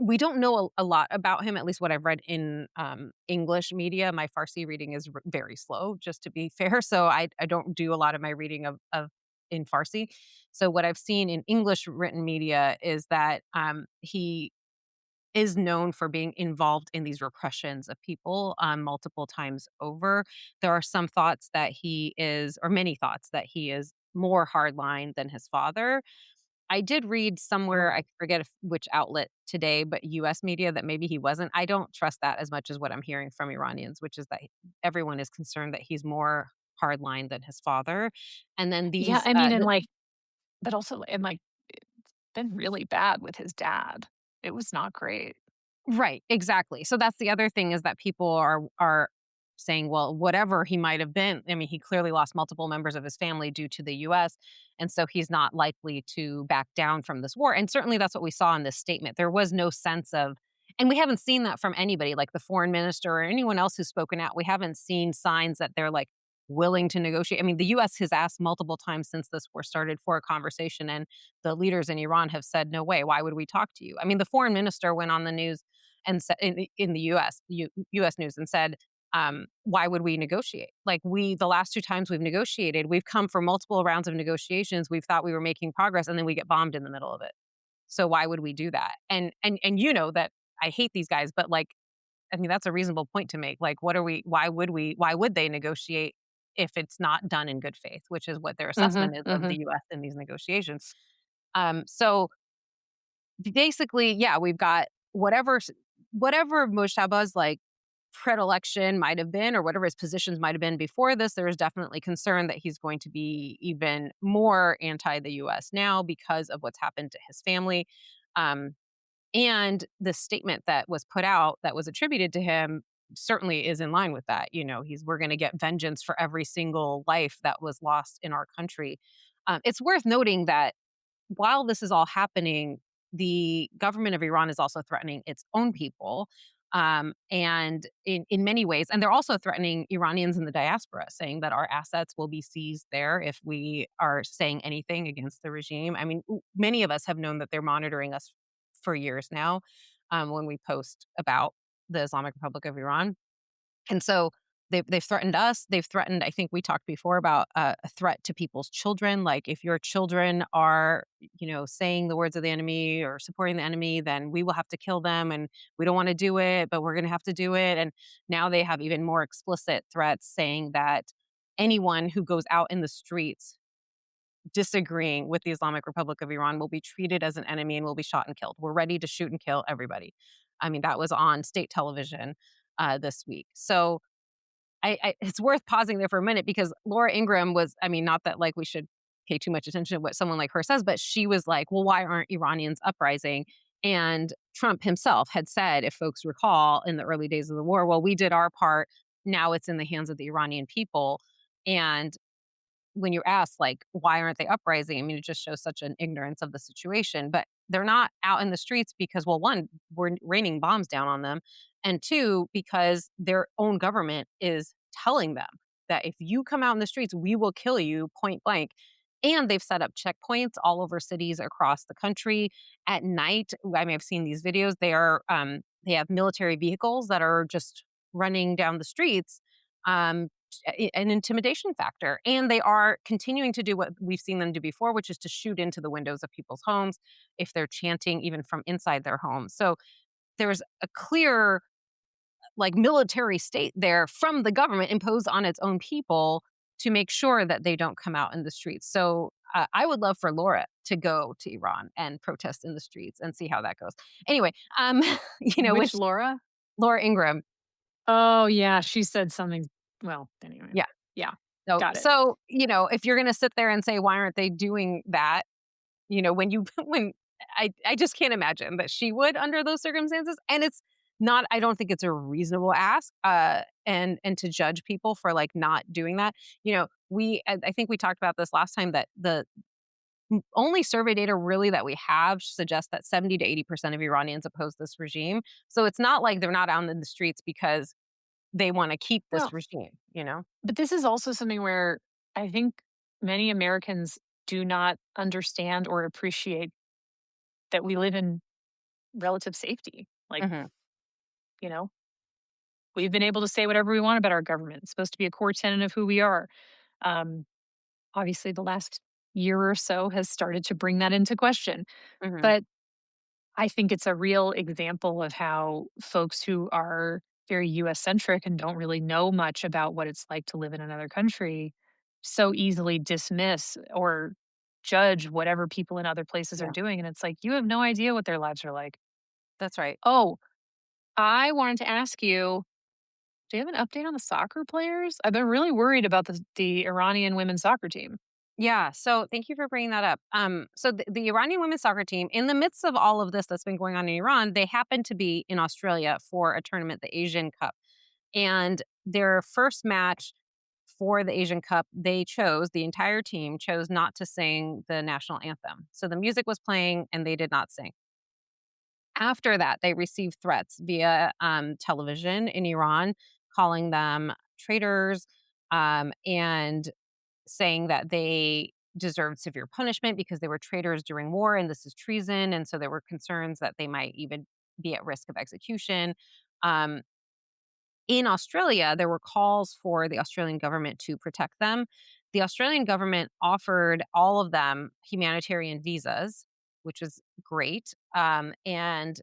We don't know a lot about him, at least what I've read in English media. My Farsi reading is very slow, just to be fair. So I don't do a lot of my reading of in Farsi. So what I've seen in English written media is that he is known for being involved in these repressions of people multiple times over. There are some thoughts that he is, or many thoughts that he is more hardline than his father. I did read somewhere, Oh. I forget which outlet today, but US media, that maybe he wasn't. I don't trust that as much as what I'm hearing from Iranians, which is that everyone is concerned that he's more hardline than his father. And then Yeah, these, I mean, and, like but also and, like, it's been really bad with his dad. It was not great. right, exactly. So that's the other thing, is that people are saying, well, whatever he might have been, I mean, he clearly lost multiple members of his family due to the US, and so he's not likely to back down from this war. And certainly that's what we saw in this statement. There was no sense of, and we haven't seen that from anybody like the foreign minister or anyone else who's spoken out. We haven't seen signs that they're like willing to negotiate. I mean, the US has asked multiple times since this war started for a conversation, and the leaders in Iran have said, no way, why would we talk to you? I mean, the foreign minister went on the news and said in the US news and said, why would we negotiate? Like, the last two times we've negotiated, we've come for multiple rounds of negotiations. We've thought we were making progress, and then we get bombed in the middle of it. So why would we do that? And you know that I hate these guys, but like, I mean, that's a reasonable point to make. Like, why would they negotiate if it's not done in good faith, which is what their Mhm, assessment is of mhm. the US in these negotiations. So basically, yeah, we've got whatever Mojtaba's like predilection might have been, or whatever his positions might have been before this. There is definitely concern that he's going to be even more anti the U.S. now because of what's happened to his family. Um, and the statement that was put out that was attributed to him certainly is in line with that. We're going to get vengeance for every single life that was lost in our country. It's worth noting that while this is all happening, the government of Iran is also threatening its own people. And in many ways, and they're also threatening Iranians in the diaspora, saying that our assets will be seized there if we are saying anything against the regime. I mean, many of us have known that they're monitoring us for years now when we post about the Islamic Republic of Iran. And so they've threatened us. They've threatened. I think we talked before about a threat to people's children. Like if your children are, saying the words of the enemy or supporting the enemy, then we will have to kill them. And we don't want to do it, but we're going to have to do it. And now they have even more explicit threats saying that anyone who goes out in the streets disagreeing with the Islamic Republic of Iran will be treated as an enemy and will be shot and killed. We're ready to shoot and kill everybody. I mean, that was on state television this week. So it's worth pausing there for a minute because Laura Ingraham was, I mean, not that like we should pay too much attention to what someone like her says, but she was like, well, why aren't Iranians uprising? And Trump himself had said, if folks recall, in the early days of the war, well, we did our part. Now it's in the hands of the Iranian people. And when you're asked, like, why aren't they uprising? I mean, it just shows such an ignorance of the situation. But they're not out in the streets because, well, one, we're raining bombs down on them. And two, because their own government is telling them that if you come out in the streets, we will kill you point blank. And they've set up checkpoints all over cities across the country at night. I mean, I've seen these videos. They have military vehicles that are just running down the streets, um, an intimidation factor. And they are continuing to do what we've seen them do before, which is to shoot into the windows of people's homes if they're chanting even from inside their homes. So there's a clear like military state there from the government imposed on its own people to make sure that they don't come out in the streets. So I would love for Laura to go to Iran and protest in the streets and see how that goes. Anyway, when Which Laura? Laura Ingraham, Oh, yeah, she said something. Well, anyway. yeah. Yeah, So, got it. so if you're going to sit there and say, why aren't they doing that? When you when I just can't imagine that she would under those circumstances. And it's not. I don't think it's a reasonable ask. And to judge people for like not doing that. I think we talked about this last time that the only survey data really that we have suggests that 70 to 80% of Iranians oppose this regime. So it's not like they're not out in the streets because they want to keep Well, this regime. but this is also something where I think many Americans do not understand or appreciate that we live in relative safety. Like, Hmm. you know, we've been able to say whatever we want about our government. It's supposed to be a core tenet of who we are. Um, Obviously, the last year or so has started to bring that into question. Hmm. But I think it's a real example of how folks who are very US centric and don't really know much about what it's like to live in another country so easily dismiss or judge whatever people in other places are Yeah, doing. And it's like, you have no idea what their lives are like. that's right. Oh, I wanted to ask you, do you have an update on the soccer players? I've been really worried about the Iranian women's soccer team. Yeah. So thank you for bringing that up. So the Iranian women's soccer team, in the midst of all of this that's been going on in Iran, they happened to be in Australia for a tournament, the Asian Cup. And their first match for the Asian Cup, the entire team chose not to sing the national anthem. So the music was playing and they did not sing. After that, they received threats via television in Iran, calling them traitors and saying that they deserved severe punishment because they were traitors during war and this is treason. And so there were concerns that they might even be at risk of execution. Um, in Australia, there were calls for the Australian government to protect them. The Australian government offered all of them humanitarian visas, which was great. And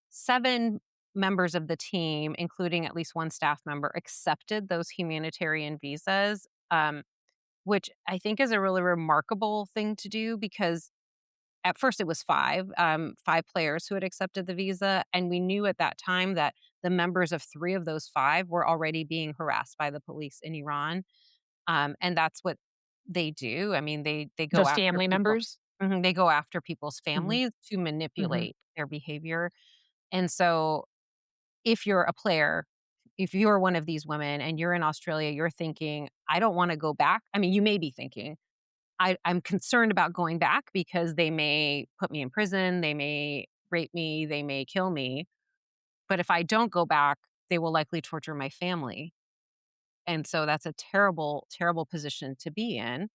seven members of the team, including at least one staff member, accepted those humanitarian visas. Which I think is a really remarkable thing to do because at first it was 5 players who had accepted the visa, and we knew at that time that the members of 3 of those 5 were already being harassed by the police in Iran, and that's what they do. I mean, they The go after family people. members? Mhm, they go after people's Mhm, families to mhm. manipulate their behavior, and so if you're a player, if you're one of these women and you're in Australia, you're thinking, "I don't wanna go back." I mean, you may be thinking, I'm concerned about going back because they may put me in prison, they may rape me, they may kill me, but if I don't go back, they will likely torture my family, and so that's a terrible, terrible position to be in,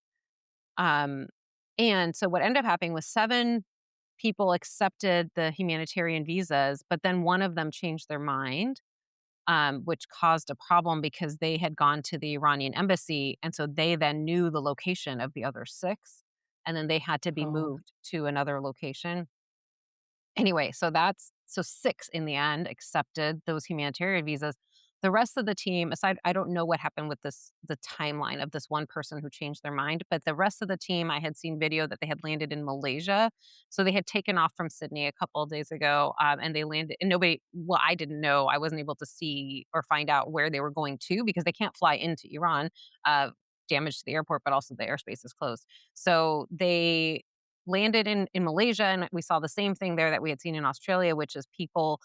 um, and so what ended up happening was 7 people accepted the humanitarian visas, but then one of them changed their mind, which caused a problem because they had gone to the Iranian embassy, and so they then knew the location of the other 6, and then they had to be Oh, moved to another location. Anyway, so 6 in the end accepted those humanitarian visas. The rest of the team, aside I don't know what happened with the timeline of this one person who changed their mind, but the rest of the team, I had seen video that they had landed in Malaysia. So they had taken off from Sydney a couple of days ago, and they landed and I didn't know, I wasn't able to see or find out where they were going to because they can't fly into Iran, uh, damage to the airport, but also the airspace is closed. So they landed in Malaysia, and we saw the same thing there that we had seen in Australia, which is people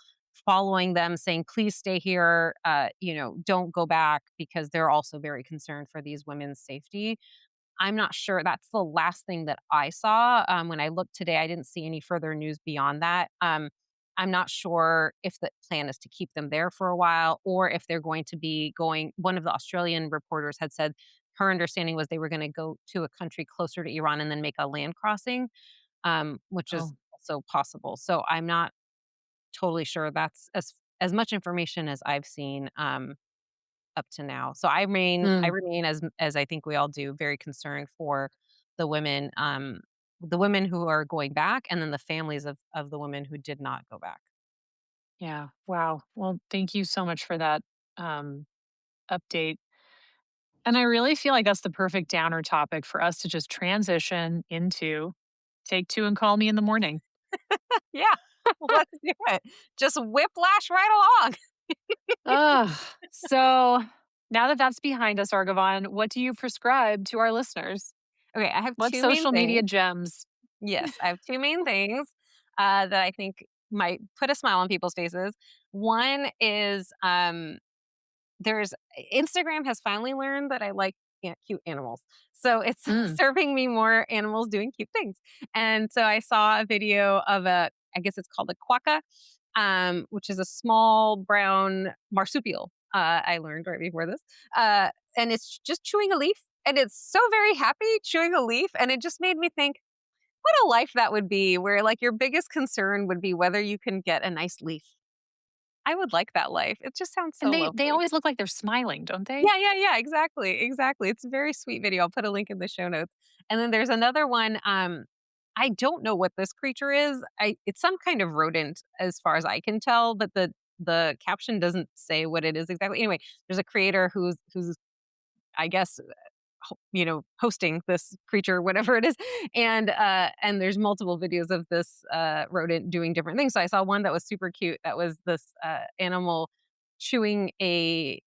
following them saying, "Please stay here, don't go back," because they're also very concerned for these women's safety. I'm not sure that's the last thing that I saw. When I looked today, I didn't see any further news beyond that. I'm not sure if the plan is to keep them there for a while or if they're going to be going. One of the Australian reporters had said her understanding was they were going to go to a country closer to Iran and then make a land crossing, which is oh, also possible. So I'm not totally sure. That's as much information as I've seen. Up to now. So I mm, remain as I think we all do, very concerned for the the women who are going back and then the families of the women who did not go back. yeah, wow. Well, thank you so much for that, um, update. And I really feel like that's the perfect downer topic for us to just transition into take 2 and call me in the morning. Yeah. Let's do it. Just whiplash right along. Ugh. So now that that's behind us, Arghavan, what do you prescribe to our listeners? Okay, I have What 2 main social media things. gems? Yes, I have 2 main things, that I think might put a smile on people's faces. One is, there's Instagram has finally learned that I like cute animals. So it's Mm, serving me more animals doing cute things. And so I saw a video of I guess it's called a quokka, which is a small brown marsupial. I learned right before this. And it's just chewing a leaf. And it's so very happy chewing a leaf. And it just made me think, what a life that would be where like your biggest concern would be whether you can get a nice leaf. I would like that life. It just sounds and so they lovely. always look like they're smiling, don't they? Yeah, yeah, yeah, exactly, exactly. It's a very sweet video. I'll put a link in the show notes. And then there's another one, I don't know what this creature is. It's some kind of rodent as far as I can tell, but the caption doesn't say what it is exactly. Anyway, there's a creator who's I guess hosting this creature, whatever it is, and there's multiple videos of this rodent doing different things. So I saw one that was super cute. That was this animal chewing a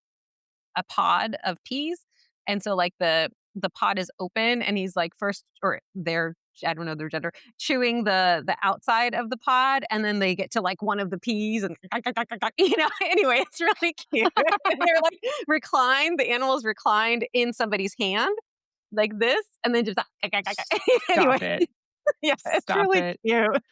pod of peas. And so like the pod is open and he's like first or they're I don't know their gender, chewing the outside of the pod and then they get to like one of the peas and anyway, it's really cute. And they're like reclined, the animal's reclined in somebody's hand like this and then just anyway, Stop it. yeah, it's Stop really it. cute.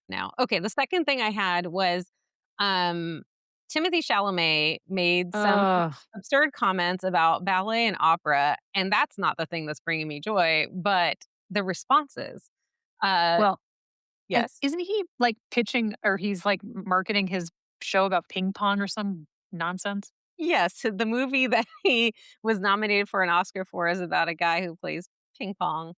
Now, okay, the second thing I had was um Timothy Chalamet made some Ugh. absurd comments about ballet and opera, and that's not the thing that's bringing me joy, but the responses. Uh, Well, and yes. isn't he, like, pitching or he's, like, marketing his show about ping pong or some nonsense? Yes, the movie that he was nominated for an Oscar for is about a guy who plays ping pong,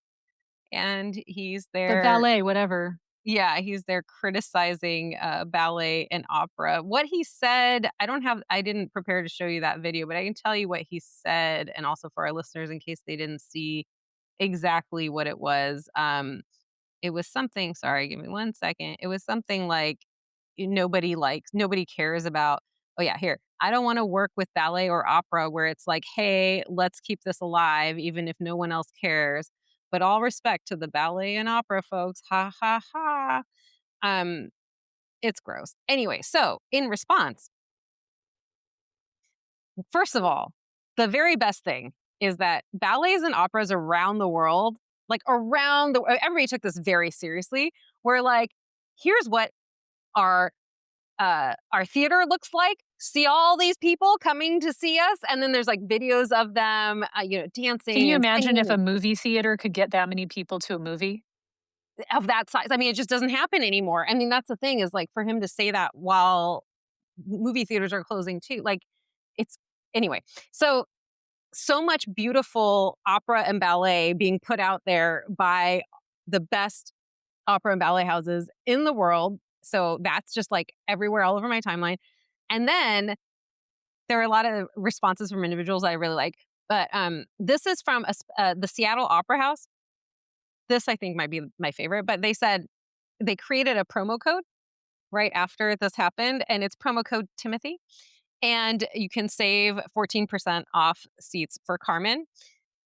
and he's The there. valet, whatever. Yeah, he's there criticizing, ballet and opera. What he said, I didn't prepare to show you that video, but I can tell you what he said, and also for our listeners in case they didn't see exactly what it was. It was something, sorry, give me 1 second. It was something like nobody cares about, oh yeah, here. I don't wanna work with ballet or opera where it's like, "Hey, let's keep this alive even if no one else cares. But all respect to the ballet and opera folks. Ha ha ha." Um, it's gross. Anyway, so in response, first of all, the very best thing is that ballets and operas around the world, like around the everybody took this very seriously. We're like, here's what our our theater looks like. See all these people coming to see us, and then there's like videos of them, Can dancing you and imagine if singing a movie theater could get that many people to a movie? of that size. I mean, it just doesn't happen anymore. I mean, that's the thing is like for him to say that while movie theaters are closing too, like it's anyway. So much beautiful opera and ballet being put out there by the best opera and ballet houses in the world. So that's just like everywhere, all over my timeline. And then there are a lot of responses from individuals I really like. But this is from the Seattle Opera House. This I think might be my favorite. But they said they created a promo code right after this happened, and it's promo code Timothy. And you can save 14% off seats for Carmen.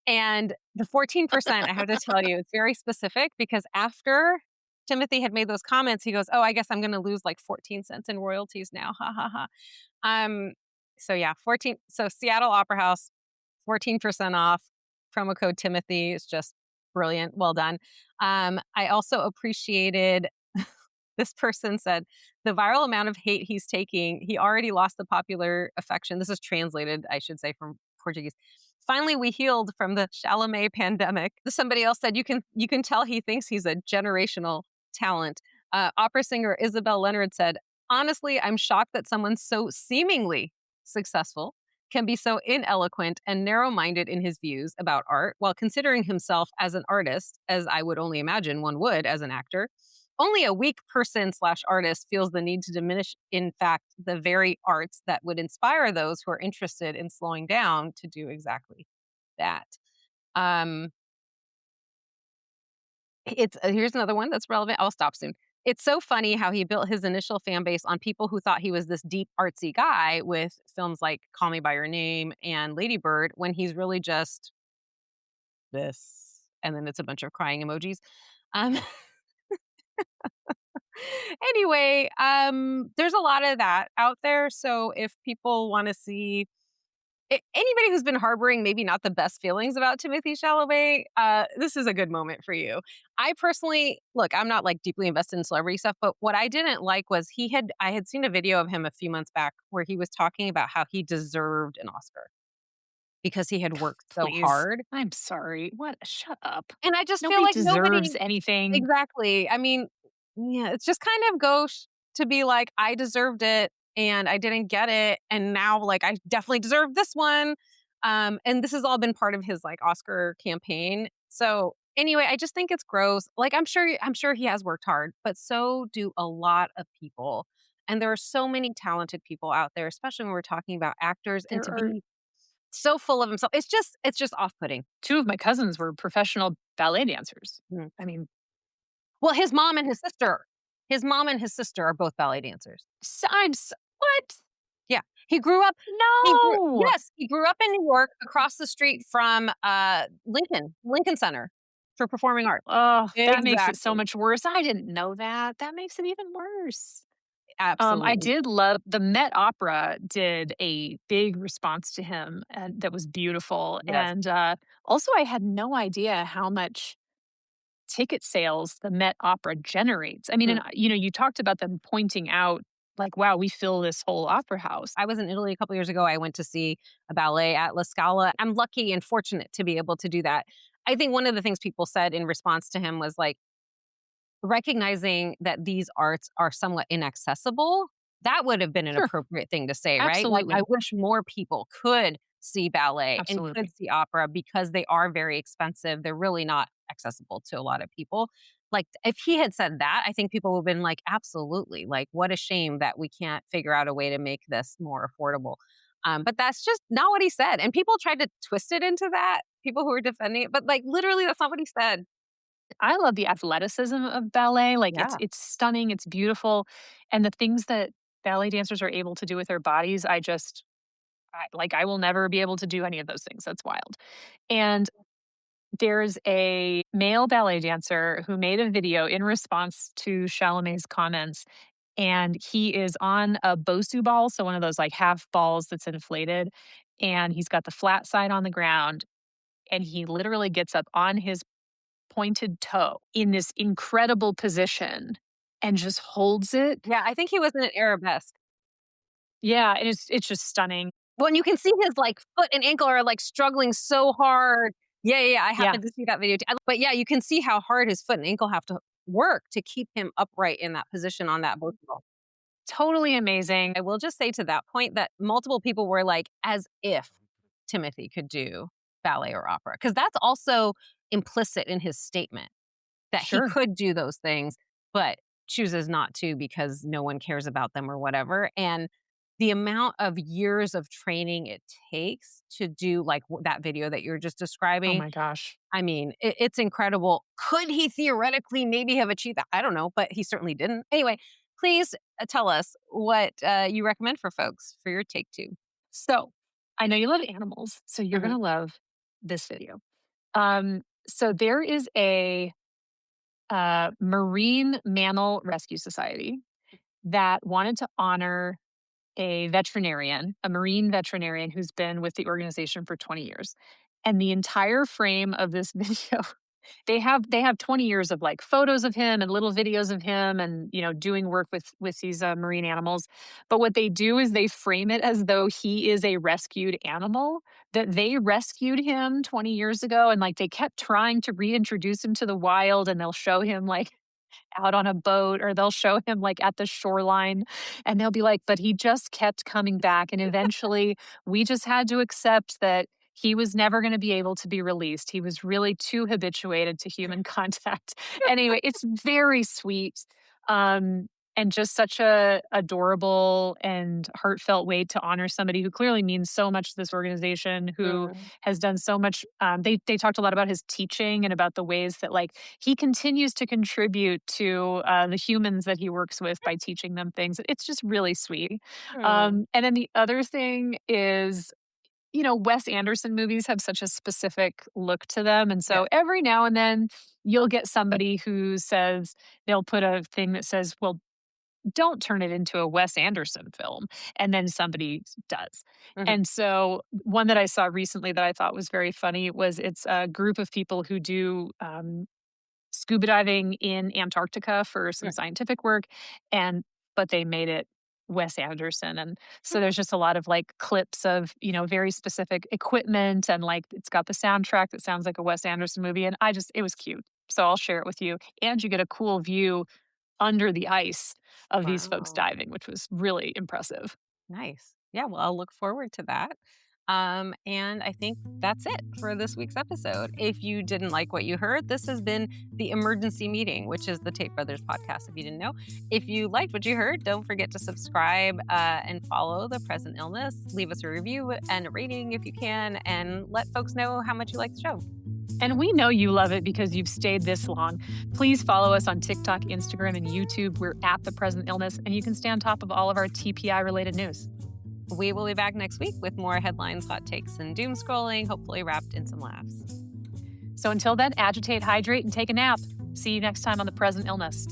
And the 14%, I have to tell you, it's very specific because after Timothy had made those comments, he goes, "Oh, I guess I'm gonna lose like 14 cents in royalties now. Ha ha ha." Um, so yeah, 14. So Seattle Opera House, 14% off. Promo code Timothy is just brilliant. Well done. I also appreciated this person said, the viral amount of hate he's taking, he already lost the popular affection. This is translated, I should say, from Portuguese. Finally, we healed from the Chalamet pandemic. Somebody else said, you can tell he thinks he's a generational talent. Opera singer Isabel Leonard said, honestly, I'm shocked that someone so seemingly successful can be so ineloquent and narrow minded in his views about art while considering himself as an artist, as I would only imagine one would as an actor. Only a weak person slash artist feels the need to diminish, in fact, the very arts that would inspire those who are interested in slowing down to do exactly that. Um, it's here's another one that's relevant. I'll stop soon. It's so funny how he built his initial fan base on people who thought he was this deep artsy guy with films like Call Me by Your Name and Lady Bird when he's really just this. And then it's a bunch of crying emojis. Um, anyway, there's a lot of that out there. So if people want to see anybody who's been harboring maybe not the best feelings about Timothy Chalamet, this is a good moment for you. I personally look, I'm not like deeply invested in celebrity stuff, but what I didn't like was I had seen a video of him a few months back where he was talking about how he deserved an Oscar because he had worked so Please. hard. I'm sorry. What? Shut up. And I just feel Nobody like deserves nobody anything. exactly. I mean, yeah, it's just kind of gauche to be like, I deserved it and I didn't get it. And now, like, I definitely deserve this one. And this has all been part of his like Oscar campaign. So anyway, I just think it's gross. Like, I'm sure he has worked hard, but so do a lot of people. And there are so many talented people out there, especially when we're talking about actors and There to are be so full of himself. It's just off putting. two of my cousins were professional ballet dancers. I mean, Well, his mom and his sister are both ballet dancers. what? Yeah. He grew up No. yes, he grew up in New York across the street from, Lincoln Center for Performing Arts. Oh, that makes it so Exactly. much worse. I didn't know that. That makes it even worse. I Absolutely. did love the Met Opera did a big response to him, and that was beautiful. Yes. And also, I had no idea how much ticket sales the Met Opera generates. I mean, Mm. and you talked about them pointing out, like, wow, we fill this whole opera house. I was in Italy a couple years ago. I went to see a ballet at La Scala. I'm lucky and fortunate to be able to do that. I think one of the things people said in response to him was like, recognizing that these arts are somewhat inaccessible, that would have been an Sure, appropriate thing to say, right? Like, I absolutely, wish more people could see ballet and could absolutely. see opera because they are very expensive. They're really not accessible to a lot of people. Like, if he had said that, I think people would have been like, absolutely. Like, what a shame that we can't figure out a way to make this more affordable. But that's just not what he said. And people tried to twist it into that, people who were defending it. But, like, literally, that's not what he said. I love the athleticism of ballet. Like Yeah. it's stunning, it's beautiful, and the things that ballet dancers are able to do with their bodies, I will never be able to do any of those things. That's wild. And there's a male ballet dancer who made a video in response to Chalamet's comments, and he is on a Bosu ball, so one of those like half balls that's inflated, and he's got the flat side on the ground, and he literally gets up on his pointed toe in this incredible position and just holds it. Yeah, I think he was in an arabesque. Yeah, and it's just stunning. Well, and you can see his, like, foot and ankle are, like, struggling so hard. Yeah, yeah, yeah, I Yeah, happened to see that video too. But, yeah, you can see how hard his foot and ankle have to work to keep him upright in that position on that boat. totally amazing. I will just say to that point that multiple people were like, as if Timothy could do ballet or opera, because that's also implicit in his statement that he Sure. could do those things, but chooses not to because no one cares about them or whatever. And the amount of years of training it takes to do like that video that you're just Oh describing, my gosh. I mean, it's incredible. Could he theoretically maybe have achieved that? I don't know, but he certainly didn't. Anyway, please tell us what you recommend for folks for your take two. So, I know you love animals, so you're Mhm. gonna love this video. So there is a marine mammal rescue society that wanted to honor a marine veterinarian who's been with the organization for 20 years. And the entire frame of this video, they have 20 years of like photos of him and little videos of him and doing work with these marine animals. But what they do is they frame it as though he is a rescued animal, that they rescued him 20 years ago, and like they kept trying to reintroduce him to the wild, and they'll show him like out on a boat, or they'll show him like at the shoreline, and they'll be like, but he just kept coming back, and eventually we just had to accept that he was never going to be able to be released. He was really too habituated to human contact. Anyway, it's very sweet. um and just such a adorable and heartfelt way to honor somebody who clearly means so much to this organization, who Mm, has done so much. They talked a lot about his teaching and about the ways that like he continues to contribute to the humans that he works with by teaching them things. It's just really sweet. mm, And then the other thing is, Wes Anderson movies have such a specific look to them. And yeah. so every now and then you'll get somebody who says, they'll put a thing that says, well, don't turn it into a Wes Anderson film. And then somebody does. Mhm, And so one that I saw recently that I thought was very funny was, it's a group of people who do scuba diving in Antarctica for some mm, scientific work, and but they made it Wes Anderson. And mm. so there's just a lot of like clips of, very specific equipment, and like it's got the soundtrack that sounds like a Wes Anderson movie, and it was cute. So I'll share it with you, and you get a cool view under the ice of these folks Wow. diving, which was really impressive. Nice. Yeah, well, I'll look forward to that. And I think that's it for this week's episode. If you didn't like what you heard, this has been the Emergency Meeting, which is the Tate Brothers podcast, if you didn't know. If you liked what you heard, don't forget to subscribe and follow The Present Illness. Leave us a review and a rating if you can, and let folks know how much you like the show. And we know you love it because you've stayed this long. Please follow us on TikTok, Instagram, and YouTube. We're at The Present Illness, and you can stay on top of all of our TPI related news. We will be back next week with more headlines, hot takes, and doom scrolling, hopefully wrapped in some laughs. So until then, agitate, hydrate, and take a nap. See you next time on The Present Illness.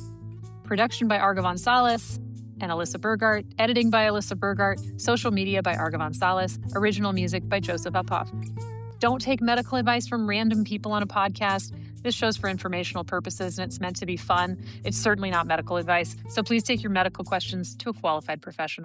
Production by Arghavan Salles and Alyssa Burgart. Editing by Alyssa Burgart. Social media by Arghavan Salles. Original music by Joseph Uphoff. Don't take medical advice from random people on a podcast. This show's for informational purposes and it's meant to be fun. It's certainly not medical advice. So please take your medical questions to a qualified professional.